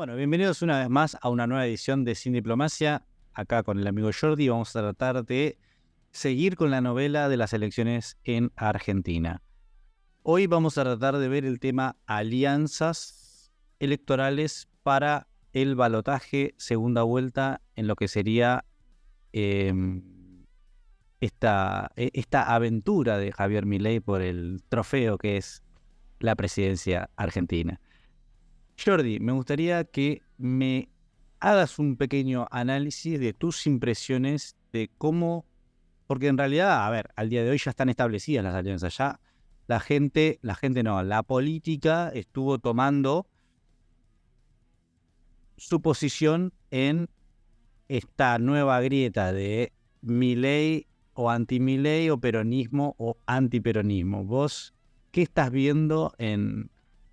Bueno, bienvenidos una vez más a una nueva edición de Sin Diplomacia. Acá con el amigo Jordi vamos a tratar de seguir con la novela de las elecciones en Argentina. Hoy vamos a tratar de ver el tema alianzas electorales para el balotaje segunda vuelta en lo que sería esta aventura de Javier Milei por el trofeo que es la presidencia argentina. Jordi, me gustaría que me hagas un pequeño análisis de tus impresiones de cómo, porque en realidad, a ver, al día de hoy ya están establecidas las alianzas, ya la política estuvo tomando su posición en esta nueva grieta de Milei o anti-Milei o peronismo o antiperonismo. ¿Vos qué estás viendo en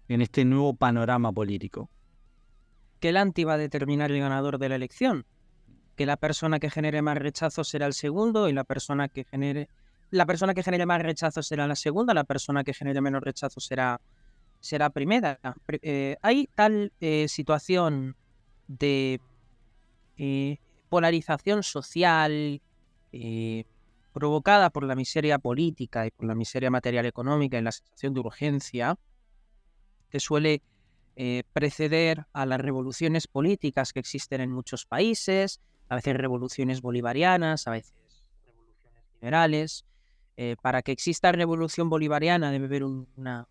este nuevo panorama político? Que el anti va a determinar el ganador de la elección, que la persona que genere más rechazo será el segundo y la persona que genere más rechazo será la segunda, la persona que genere menos rechazo será primera. Hay tal situación de polarización social provocada por la miseria política y por la miseria material económica y la sensación de urgencia que suele preceder a las revoluciones políticas que existen en muchos países, a veces revoluciones bolivarianas, a veces revoluciones liberales. Para que exista revolución bolivariana debe haber un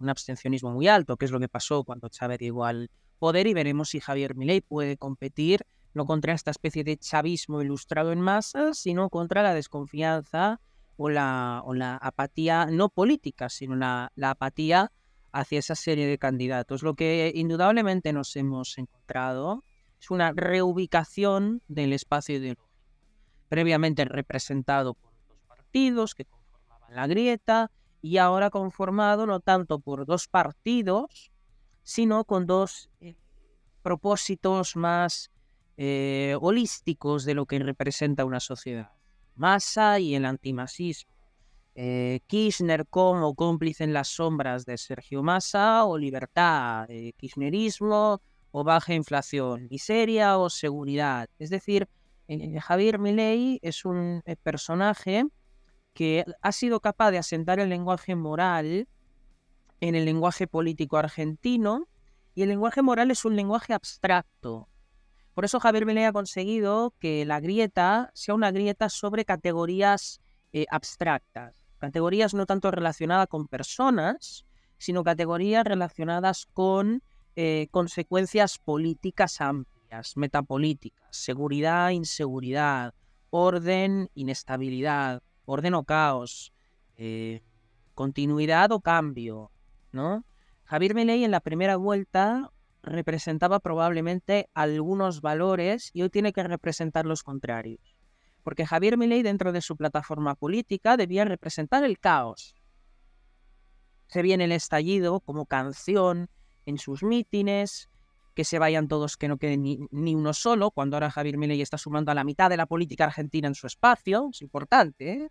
abstencionismo muy alto, que es lo que pasó cuando Chávez llegó al poder, y veremos si Javier Milei puede competir no contra esta especie de chavismo ilustrado en masa, sino contra la desconfianza o la apatía no política, sino la apatía hacia esa serie de candidatos. Lo que indudablemente nos hemos encontrado es una reubicación del espacio ideológico, previamente representado por dos partidos que conformaban la grieta y ahora conformado no tanto por dos partidos, sino con dos propósitos más holísticos de lo que representa una sociedad. Massa y el antimasismo. Kirchner como cómplice en las sombras de Sergio Massa, o libertad, kirchnerismo, o baja inflación, miseria o seguridad. Es decir, Javier Milei es un personaje que ha sido capaz de asentar el lenguaje moral en el lenguaje político argentino, y el lenguaje moral es un lenguaje abstracto. Por eso Javier Milei ha conseguido que la grieta sea una grieta sobre categorías abstractas. Categorías no tanto relacionadas con personas, sino categorías relacionadas con consecuencias políticas amplias, metapolíticas, seguridad, inseguridad, orden, inestabilidad, orden o caos, continuidad o cambio, ¿no? Javier Milei en la primera vuelta representaba probablemente algunos valores y hoy tiene que representar los contrarios. Porque Javier Milei, dentro de su plataforma política, debía representar el caos. Se viene el estallido como canción en sus mítines, que se vayan todos, que no quede ni uno solo, cuando ahora Javier Milei está sumando a la mitad de la política argentina en su espacio. Es importante, ¿eh?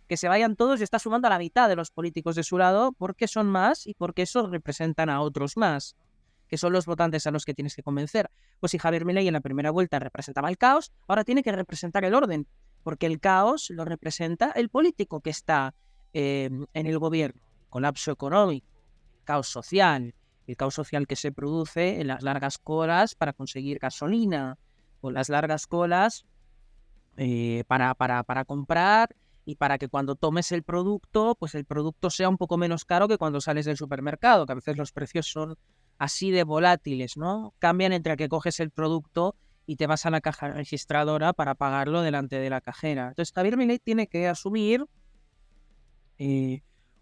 Que se vayan todos y está sumando a la mitad de los políticos de su lado porque son más y porque esos representan a otros más, que son los votantes a los que tienes que convencer. Pues si Javier Milei en la primera vuelta representaba el caos, ahora tiene que representar el orden, porque el caos lo representa el político que está en el gobierno. El colapso económico, el caos social que se produce en las largas colas para conseguir gasolina, o las largas colas para comprar, y para que cuando tomes el producto, pues el producto sea un poco menos caro que cuando sales del supermercado, que a veces los precios son así de volátiles, ¿no? Cambian entre que coges el producto y te vas a la caja registradora para pagarlo delante de la cajera. Entonces, Javier Milei tiene que asumir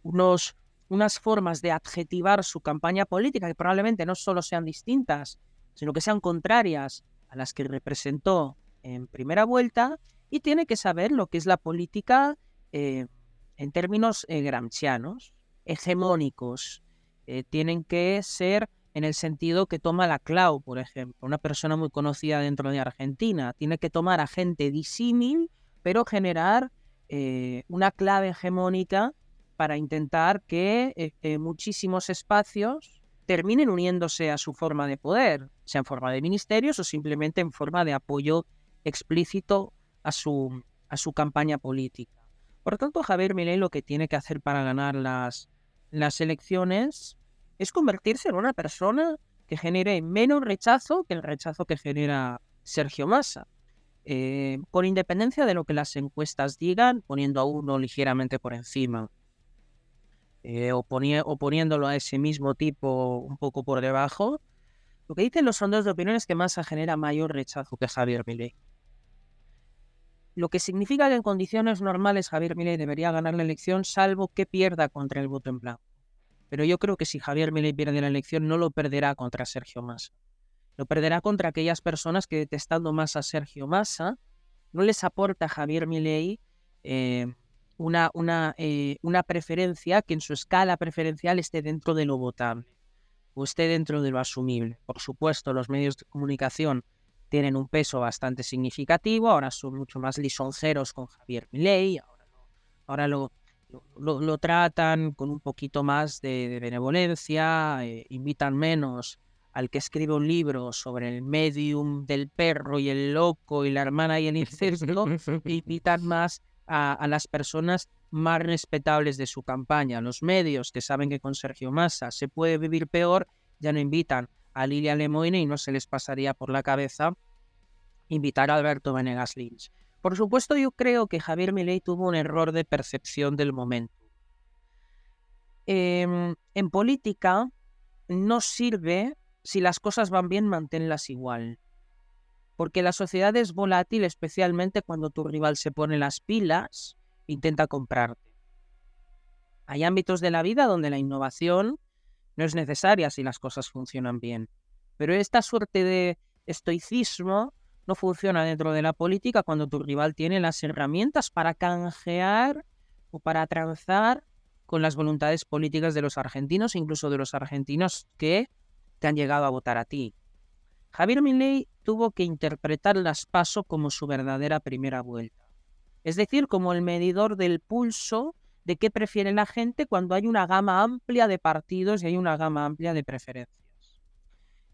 unas formas de adjetivar su campaña política que probablemente no solo sean distintas, sino que sean contrarias a las que representó en primera vuelta, y tiene que saber lo que es la política en términos gramscianos, hegemónicos. Tienen que ser en el sentido que toma la Clau, por ejemplo, una persona muy conocida dentro de Argentina. Tiene que tomar a gente disímil, pero generar una clave hegemónica para intentar que muchísimos espacios terminen uniéndose a su forma de poder, sea en forma de ministerios o simplemente en forma de apoyo explícito a su campaña política. Por lo tanto, Javier Milei lo que tiene que hacer para ganar las elecciones es convertirse en una persona que genere menos rechazo que el rechazo que genera Sergio Massa. Con independencia de lo que las encuestas digan, poniendo a uno ligeramente por encima o poniéndolo a ese mismo tipo un poco por debajo, lo que dicen los sondeos de opinión es que Massa genera mayor rechazo que Javier Milei. Lo que significa que en condiciones normales Javier Milei debería ganar la elección, salvo que pierda contra el voto en blanco. Pero yo creo que si Javier Milei pierde la elección, no lo perderá contra Sergio Massa. Lo perderá contra aquellas personas que, detestando más a Sergio Massa, no les aporta a Javier Milei una preferencia que en su escala preferencial esté dentro de lo votable o esté dentro de lo asumible. Por supuesto, los medios de comunicación tienen un peso bastante significativo, ahora son mucho más lisonjeros con Javier Milei, ahora lo tratan con un poquito más de benevolencia, invitan menos al que escribe un libro sobre el medium del perro y el loco y la hermana y el incesto, e invitan más a las personas más respetables de su campaña. Los medios que saben que con Sergio Massa se puede vivir peor, ya no invitan a Lilia Lemoine y no se les pasaría por la cabeza invitar a Alberto Venegas Lynch. Por supuesto, yo creo que Javier Milei tuvo un error de percepción del momento. En política no sirve, si las cosas van bien, manténlas igual. Porque la sociedad es volátil, especialmente cuando tu rival se pone las pilas e intenta comprarte. Hay ámbitos de la vida donde la innovación no es necesaria si las cosas funcionan bien. Pero esta suerte de estoicismo no funciona dentro de la política cuando tu rival tiene las herramientas para canjear o para transar con las voluntades políticas de los argentinos, incluso de los argentinos que te han llegado a votar a ti. Javier Milei tuvo que interpretar las PASO como su verdadera primera vuelta. Es decir, como el medidor del pulso de qué prefiere la gente cuando hay una gama amplia de partidos y hay una gama amplia de preferencias.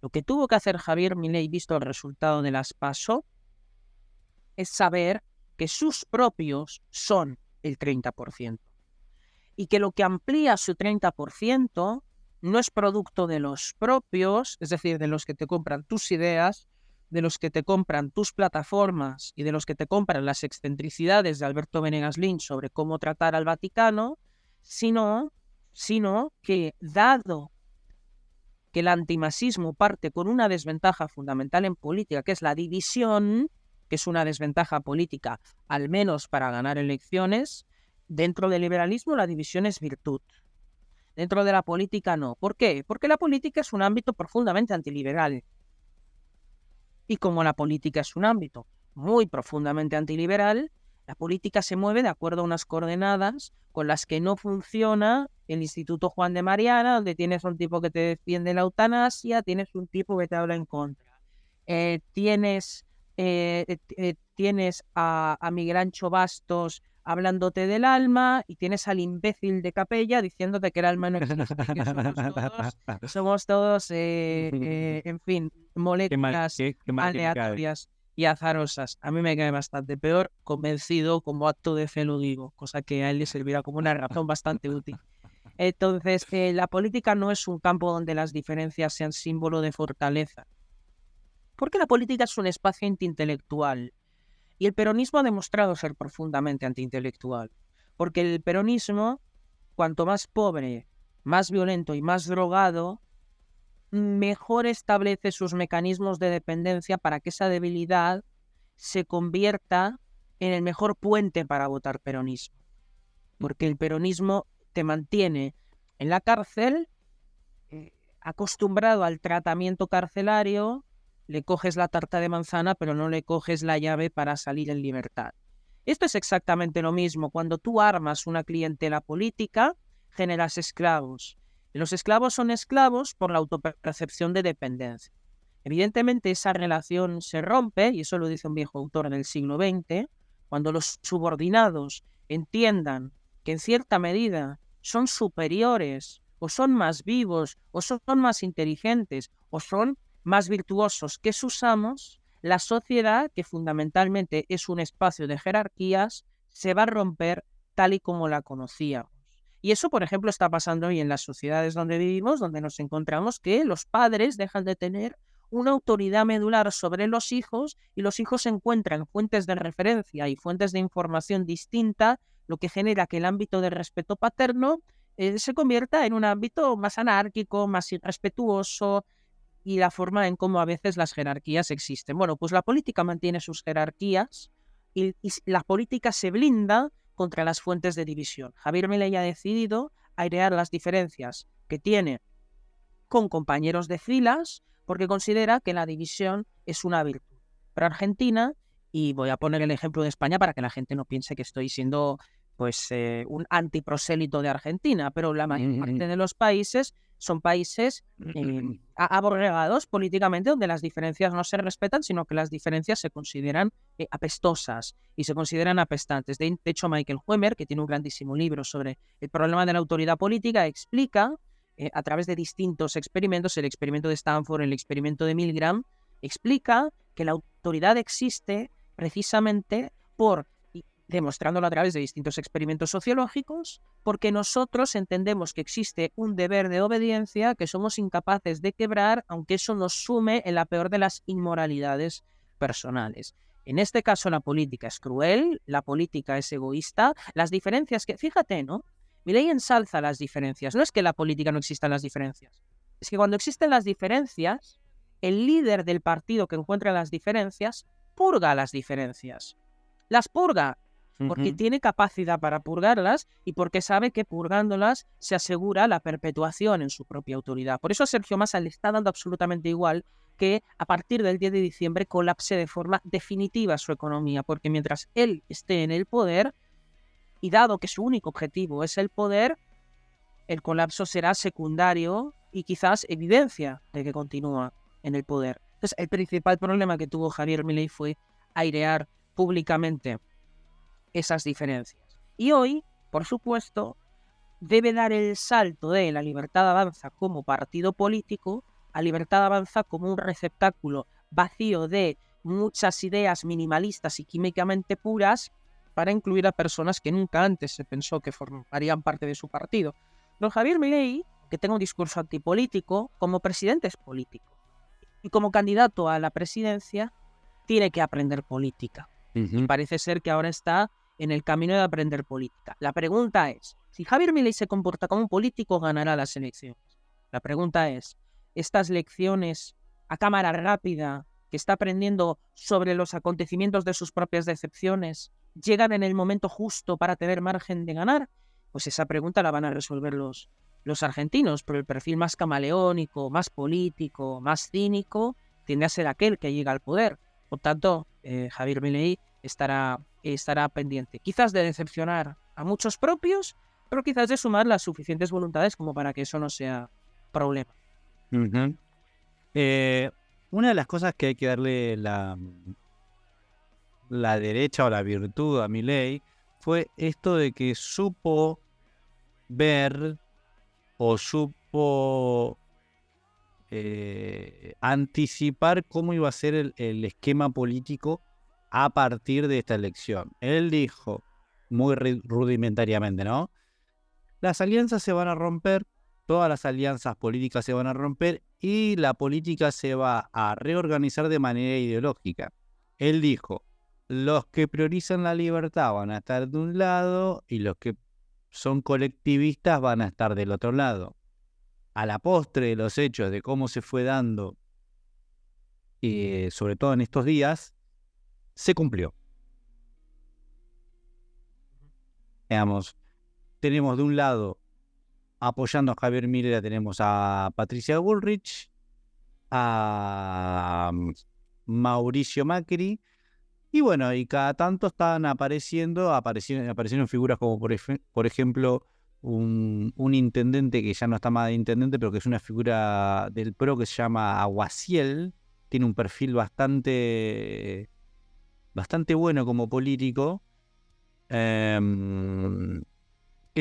Lo que tuvo que hacer Javier Milei, visto el resultado de las PASO, es saber que sus propios son el 30%. Y que lo que amplía su 30% no es producto de los propios, es decir, de los que te compran tus ideas, de los que te compran tus plataformas y de los que te compran las excentricidades de Alberto Venegas Lynch sobre cómo tratar al Vaticano, sino que, dado que el antimasismo parte con una desventaja fundamental en política, que es la división, que es una desventaja política, al menos para ganar elecciones, dentro del liberalismo la división es virtud. Dentro de la política no. ¿Por qué? Porque la política es un ámbito profundamente antiliberal. Y como la política es un ámbito muy profundamente antiliberal, la política se mueve de acuerdo a unas coordenadas con las que no funciona el Instituto Juan de Mariana, donde tienes un tipo que te defiende la eutanasia, tienes un tipo que te habla en contra. Tienes a Miguel Ancho Bastos hablándote del alma y tienes al imbécil de Capella diciéndote que el alma no existe, que somos todos en fin, moléculas aleatorias y azarosas. A mí me cae bastante peor, convencido, como acto de fe lo digo, cosa que a él le servirá como una razón bastante útil. Entonces, la política no es un campo donde las diferencias sean símbolo de fortaleza, porque la política es un espacio antiintelectual. Y el peronismo ha demostrado ser profundamente antiintelectual, porque el peronismo, cuanto más pobre, más violento y más drogado, mejor establece sus mecanismos de dependencia para que esa debilidad se convierta en el mejor puente para votar peronismo. Porque el peronismo te mantiene en la cárcel, acostumbrado al tratamiento carcelario, le coges la tarta de manzana, pero no le coges la llave para salir en libertad. Esto es exactamente lo mismo. Cuando tú armas una clientela política, generas esclavos. Y los esclavos son esclavos por la autopercepción de dependencia. Evidentemente esa relación se rompe, y eso lo dice un viejo autor en el siglo XX, cuando los subordinados entiendan que en cierta medida son superiores o son más vivos, o son más inteligentes, o son más virtuosos que sus amos, la sociedad, que fundamentalmente es un espacio de jerarquías, se va a romper tal y como la conocíamos. Y eso, por ejemplo, está pasando hoy en las sociedades donde vivimos, donde nos encontramos que los padres dejan de tener una autoridad medular sobre los hijos y los hijos encuentran fuentes de referencia y fuentes de información distinta, lo que genera que el ámbito de respeto paterno se convierta en un ámbito más anárquico, más irrespetuoso, y la forma en cómo a veces las jerarquías existen. Bueno, pues la política mantiene sus jerarquías y la política se blinda contra las fuentes de división. Javier Milei ha decidido airear las diferencias que tiene con compañeros de filas porque considera que la división es una virtud. Pero Argentina, y voy a poner el ejemplo de España para que la gente no piense que estoy siendo pues un antiprosélito de Argentina, pero la mayor parte de los países son países aborregados políticamente donde las diferencias no se respetan, sino que las diferencias se consideran apestosas y se consideran apestantes. De hecho, Michael Huemer, que tiene un grandísimo libro sobre el problema de la autoridad política, explica a través de distintos experimentos, el experimento de Stanford, el experimento de Milgram, explica que la autoridad existe precisamente demostrándolo a través de distintos experimentos sociológicos, porque nosotros entendemos que existe un deber de obediencia que somos incapaces de quebrar, aunque eso nos sume en la peor de las inmoralidades personales. En este caso la política es cruel, la política es egoísta, las diferencias que, fíjate, ¿no? Milei ensalza las diferencias, no es que en la política no existan las diferencias, es que cuando existen las diferencias, el líder del partido que encuentra las diferencias purga las diferencias. Las purga porque tiene capacidad para purgarlas y porque sabe que purgándolas se asegura la perpetuación en su propia autoridad. Por eso a Sergio Massa le está dando absolutamente igual que a partir del 10 de diciembre colapse de forma definitiva su economía, porque mientras él esté en el poder, y dado que su único objetivo es el poder, el colapso será secundario y quizás evidencia de que continúa en el poder. Entonces, el principal problema que tuvo Javier Milei fue airear públicamente esas diferencias. Y hoy, por supuesto, debe dar el salto de la Libertad Avanza como partido político a Libertad Avanza como un receptáculo vacío de muchas ideas minimalistas y químicamente puras para incluir a personas que nunca antes se pensó que formarían parte de su partido. Don Javier Milei, que tenga un discurso antipolítico, como presidente es político. Y como candidato a la presidencia, tiene que aprender política. Y parece ser que ahora está en el camino de aprender política. La pregunta es, si Javier Milei se comporta como un político, ganará las elecciones. La pregunta es, estas lecciones a cámara rápida que está aprendiendo sobre los acontecimientos de sus propias decepciones, ¿llegan en el momento justo para tener margen de ganar? Pues esa pregunta la van a resolver los argentinos, pero el perfil más camaleónico, más político, más cínico, tiende a ser aquel que llega al poder. Por tanto, Javier Milei estará pendiente, quizás de decepcionar a muchos propios, pero quizás de sumar las suficientes voluntades como para que eso no sea problema. Una de las cosas que hay que darle la derecha o la virtud a Milei fue esto de que supo ver o supo anticipar cómo iba a ser el esquema político a partir de esta elección. Él dijo, muy rudimentariamente, ¿no? Las alianzas se van a romper, todas las alianzas políticas se van a romper y la política se va a reorganizar de manera ideológica. Él dijo, los que priorizan la libertad van a estar de un lado y los que son colectivistas van a estar del otro lado. A la postre de los hechos de cómo se fue dando, sobre todo en estos días, se cumplió. Digamos, tenemos de un lado, apoyando a Javier Milei, tenemos a Patricia Bullrich, a Mauricio Macri, y bueno, y cada tanto están apareciendo figuras como por ejemplo un intendente que ya no está más de intendente, pero que es una figura del PRO que se llama Aguaciel, tiene un perfil bastante bueno como político, que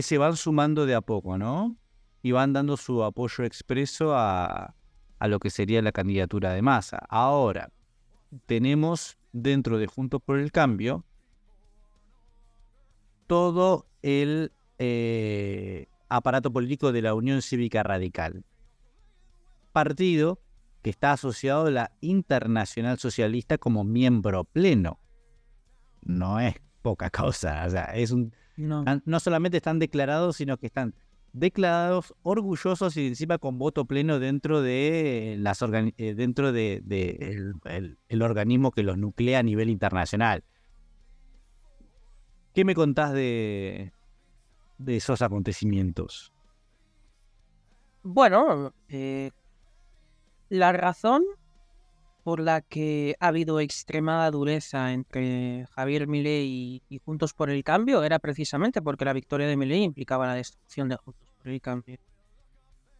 se van sumando de a poco, ¿no? y van dando su apoyo expreso a lo que sería la candidatura de Massa. Ahora, tenemos dentro de Juntos por el Cambio todo el aparato político de la Unión Cívica Radical, partido que está asociado a la Internacional Socialista como miembro pleno. No es poca cosa, o sea, no solamente están declarados, sino que están declarados orgullosos y encima con voto pleno dentro de el organismo que los nuclea a nivel internacional. ¿Qué me contás de esos acontecimientos? Bueno, la razón por la que ha habido extremada dureza entre Javier Milei y Juntos por el Cambio era precisamente porque la victoria de Milei implicaba la destrucción de Juntos por el Cambio.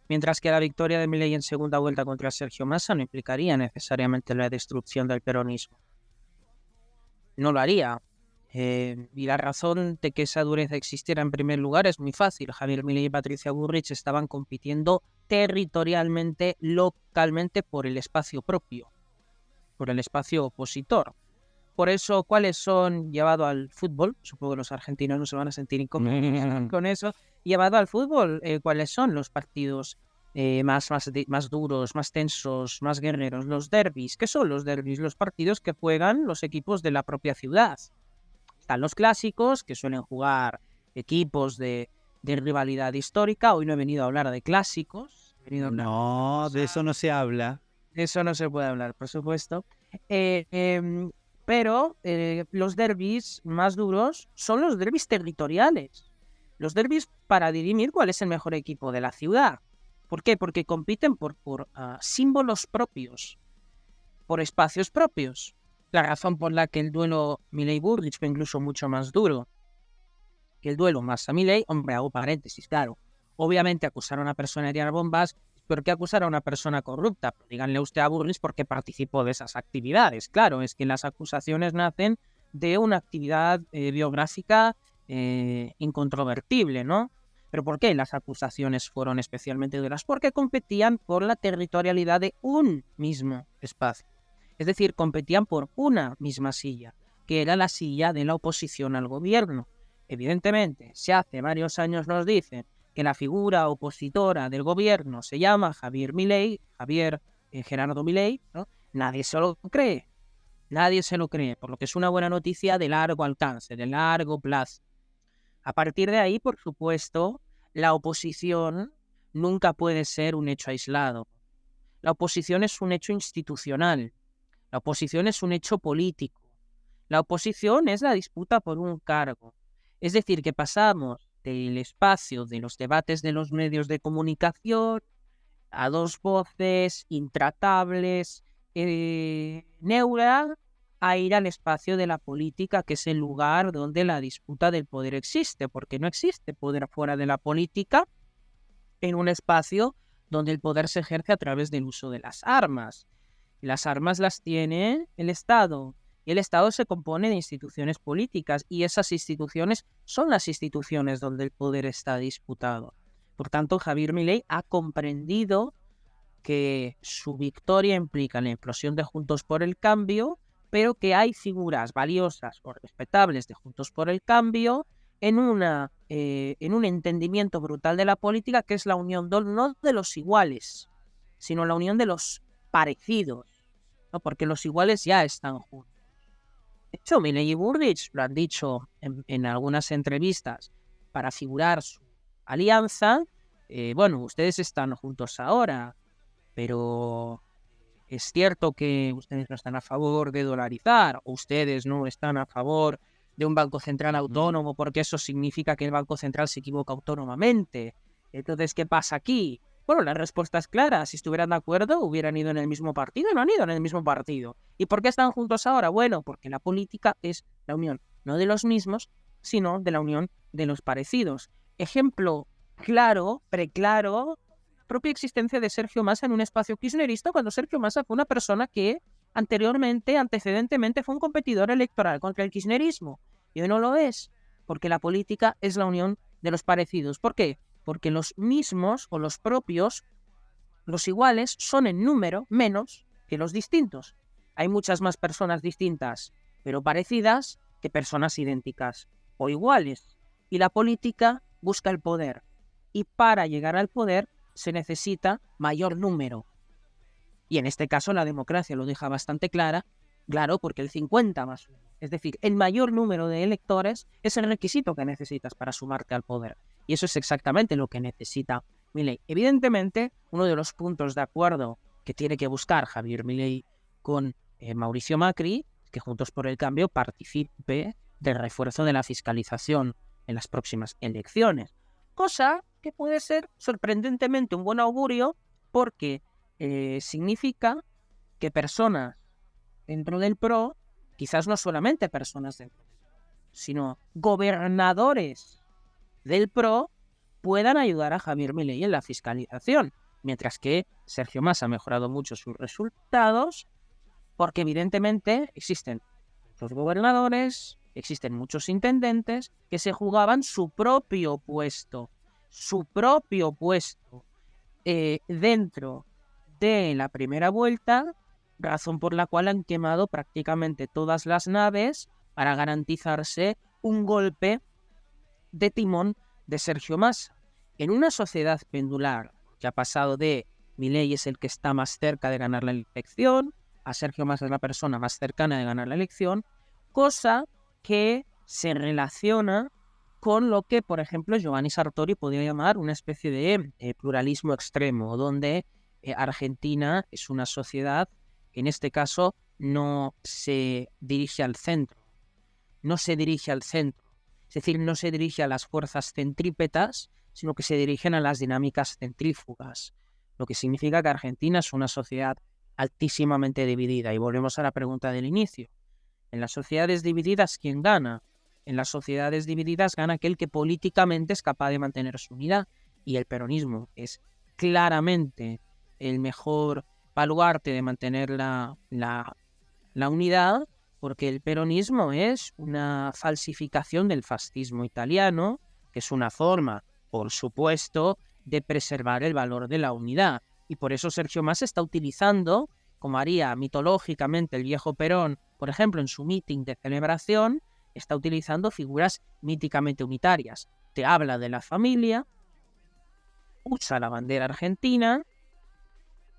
Mientras que la victoria de Milei en segunda vuelta contra Sergio Massa no implicaría necesariamente la destrucción del peronismo. No lo haría. Y la razón de que esa dureza existiera en primer lugar es muy fácil. Javier Milei y Patricia Bullrich estaban compitiendo territorialmente, localmente, por el espacio propio, por el espacio opositor. Por eso, ¿cuáles son, llevado al fútbol? Supongo que los argentinos no se van a sentir incómodos con eso. Llevado al fútbol, ¿cuáles son los partidos más duros, más tensos, más guerreros? Los derbis. ¿Qué son los derbis? Los partidos que juegan los equipos de la propia ciudad. Están los clásicos, que suelen jugar equipos de rivalidad histórica. Hoy no he venido a hablar de clásicos. No, de eso no se habla. De eso no se puede hablar, por supuesto. Pero los derbis más duros son los derbis territoriales. Los derbis para dirimir cuál es el mejor equipo de la ciudad. ¿Por qué? Porque compiten por símbolos propios, por espacios propios. La razón por la que el duelo Milei-Bullrich fue incluso mucho más duro que el duelo Massa-Milei, hombre, hago paréntesis, claro. Obviamente acusar a una persona de tirar bombas, ¿por qué acusar a una persona corrupta? Pues díganle usted a Bullrich porque participó de esas actividades. Claro, es que las acusaciones nacen de una actividad biográfica incontrovertible, ¿no? ¿Pero por qué las acusaciones fueron especialmente duras? Porque competían por la territorialidad de un mismo espacio. Es decir, competían por una misma silla, que era la silla de la oposición al gobierno. Evidentemente, si hace varios años nos dicen que la figura opositora del gobierno se llama Javier Gerardo Milei, ¿no? Nadie se lo cree. Nadie se lo cree, por lo que es una buena noticia de largo alcance, de largo plazo. A partir de ahí, por supuesto, la oposición nunca puede ser un hecho aislado. La oposición es un hecho institucional. La oposición es un hecho político. La oposición es la disputa por un cargo. Es decir, que pasamos del espacio de los debates de los medios de comunicación a dos voces intratables, neuras, a ir al espacio de la política, que es el lugar donde la disputa del poder existe, porque no existe poder fuera de la política, en un espacio donde el poder se ejerce a través del uso de las armas. Y las armas las tiene el Estado. Y el Estado se compone de instituciones políticas y esas instituciones son las instituciones donde el poder está disputado. Por tanto, Javier Milei ha comprendido que su victoria implica la implosión de Juntos por el Cambio, pero que hay figuras valiosas o respetables de Juntos por el Cambio en un entendimiento brutal de la política, que es la unión no de los iguales, sino la unión de los parecidos, ¿no? Porque los iguales ya están juntos. De hecho, Milei y Bullrich lo han dicho en algunas entrevistas para figurar su alianza. Bueno, ustedes están juntos ahora, pero es cierto que ustedes no están a favor de dolarizar, o ustedes no están a favor de un banco central autónomo, porque eso significa que el banco central se equivoca autónomamente. Entonces, ¿qué pasa aquí? Bueno, la respuesta es clara. Si estuvieran de acuerdo, hubieran ido en el mismo partido y no han ido en el mismo partido. ¿Y por qué están juntos ahora? Bueno, porque la política es la unión, no de los mismos, sino de la unión de los parecidos. Ejemplo claro, preclaro, propia existencia de Sergio Massa en un espacio kirchnerista, cuando Sergio Massa fue una persona que antecedentemente, fue un competidor electoral contra el kirchnerismo. Y hoy no lo es, porque la política es la unión de los parecidos. ¿Por qué? porque los mismos o los propios, los iguales, son en número menos que los distintos. Hay muchas más personas distintas, pero parecidas, que personas idénticas o iguales. Y la política busca el poder. Y para llegar al poder se necesita mayor número. Y en este caso la democracia lo deja bastante claro, porque el 50 más uno, es decir, el mayor número de electores es el requisito que necesitas para sumarte al poder. Y eso es exactamente lo que necesita Milei. Evidentemente, uno de los puntos de acuerdo que tiene que buscar Javier Milei con Mauricio Macri es que Juntos por el Cambio participe del refuerzo de la fiscalización en las próximas elecciones. Cosa que puede ser sorprendentemente un buen augurio porque significa que personas dentro del PRO, quizás no solamente personas dentro del PRO, sino gobernadores del PRO puedan ayudar a Javier Milei en la fiscalización, mientras que Sergio Mas ha mejorado mucho sus resultados, porque evidentemente existen muchos gobernadores, existen muchos intendentes que se jugaban su propio puesto dentro de la primera vuelta, razón por la cual han quemado prácticamente todas las naves para garantizarse un golpe de timón de Sergio Mas. En una sociedad pendular que ha pasado de Milei es el que está más cerca de ganar la elección, a Sergio Mas es la persona más cercana de ganar la elección, cosa que se relaciona con lo que, por ejemplo, Giovanni Sartori podría llamar una especie de pluralismo extremo, donde Argentina es una sociedad que en este caso no se dirige al centro. Es decir, no se dirige a las fuerzas centrípetas, sino que se dirigen a las dinámicas centrífugas. Lo que significa que Argentina es una sociedad altísimamente dividida. Y volvemos a la pregunta del inicio. En las sociedades divididas, ¿quién gana? En las sociedades divididas gana aquel que políticamente es capaz de mantener su unidad. Y el peronismo es claramente el mejor baluarte de mantener la unidad, porque el peronismo es una falsificación del fascismo italiano, que es una forma, por supuesto, de preservar el valor de la unidad. Y por eso Sergio Mas está utilizando, como haría mitológicamente el viejo Perón, por ejemplo, en su meeting de celebración, está utilizando figuras míticamente unitarias. Te habla de la familia, usa la bandera argentina,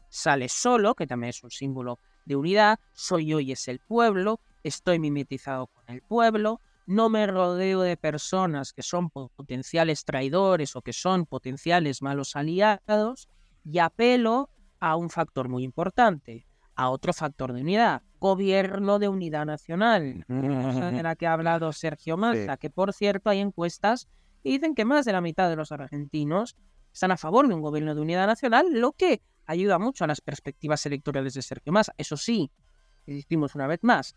sale solo, que también es un símbolo de unidad, soy yo y es el pueblo, estoy mimetizado con el pueblo, no me rodeo de personas que son potenciales traidores o que son potenciales malos aliados, y apelo a un factor muy importante, a otro factor de unidad, gobierno de unidad nacional, cosa de la que ha hablado Sergio Massa, que por cierto hay encuestas que dicen que más de la mitad de los argentinos están a favor de un gobierno de unidad nacional, lo que ayuda mucho a las perspectivas electorales de Sergio Massa. Eso sí, decimos una vez más,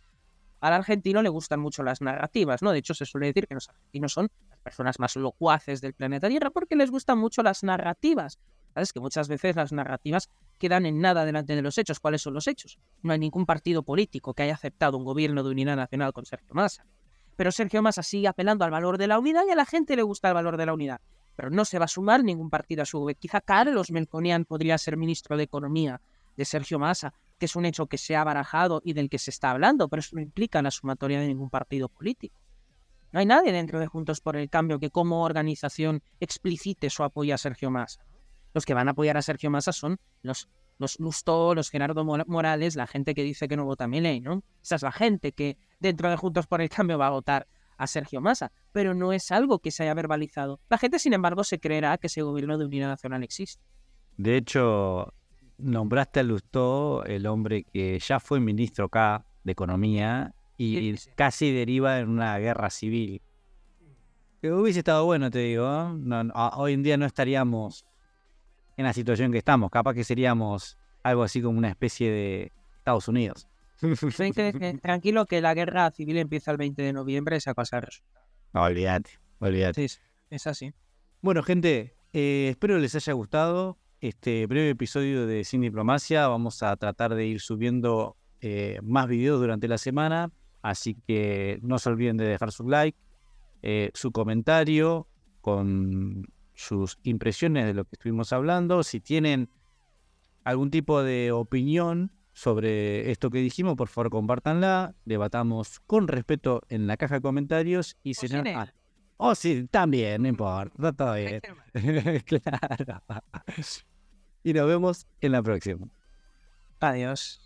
al argentino le gustan mucho las narrativas, ¿no? De hecho, se suele decir que los argentinos son las personas más locuaces del planeta Tierra porque les gustan mucho las narrativas. ¿Sabes? Que muchas veces las narrativas quedan en nada delante de los hechos. ¿Cuáles son los hechos? No hay ningún partido político que haya aceptado un gobierno de unidad nacional con Sergio Massa. Pero Sergio Massa sigue apelando al valor de la unidad y a la gente le gusta el valor de la unidad. Pero no se va a sumar ningún partido a su gobierno. Quizá Carlos Melconian podría ser ministro de Economía de Sergio Massa, que es un hecho que se ha barajado y del que se está hablando, pero eso no implica la sumatoria de ningún partido político. No hay nadie dentro de Juntos por el Cambio que como organización explicite su apoyo a Sergio Massa. Los que van a apoyar a Sergio Massa son los Lustó, los Gerardo Morales, la gente que dice que no vota a Milei, ¿no? Esa es la gente que dentro de Juntos por el Cambio va a votar a Sergio Massa, pero no es algo que se haya verbalizado. La gente, sin embargo, se creerá que ese gobierno de unidad nacional existe. De hecho, nombraste a Lustó, el hombre que ya fue ministro acá de Economía y casi deriva en una guerra civil. Que hubiese estado bueno, te digo, ¿eh? Hoy en día no estaríamos en la situación que estamos. Capaz que seríamos algo así como una especie de Estados Unidos. Tranquilo que la guerra civil empieza el 20 de noviembre, esa cosa resulta. No, olvídate. Sí, es así. Bueno, gente, espero les haya gustado este breve episodio de Sin Diplomacia. Vamos a tratar de ir subiendo más videos durante la semana, así que no se olviden de dejar su like, su comentario con sus impresiones de lo que estuvimos hablando. Si tienen algún tipo de opinión sobre esto que dijimos, por favor compártanla, debatamos con respeto en la caja de comentarios y si no... sí, también, no importa, está todo bien. Claro. Y nos vemos en la próxima. Adiós.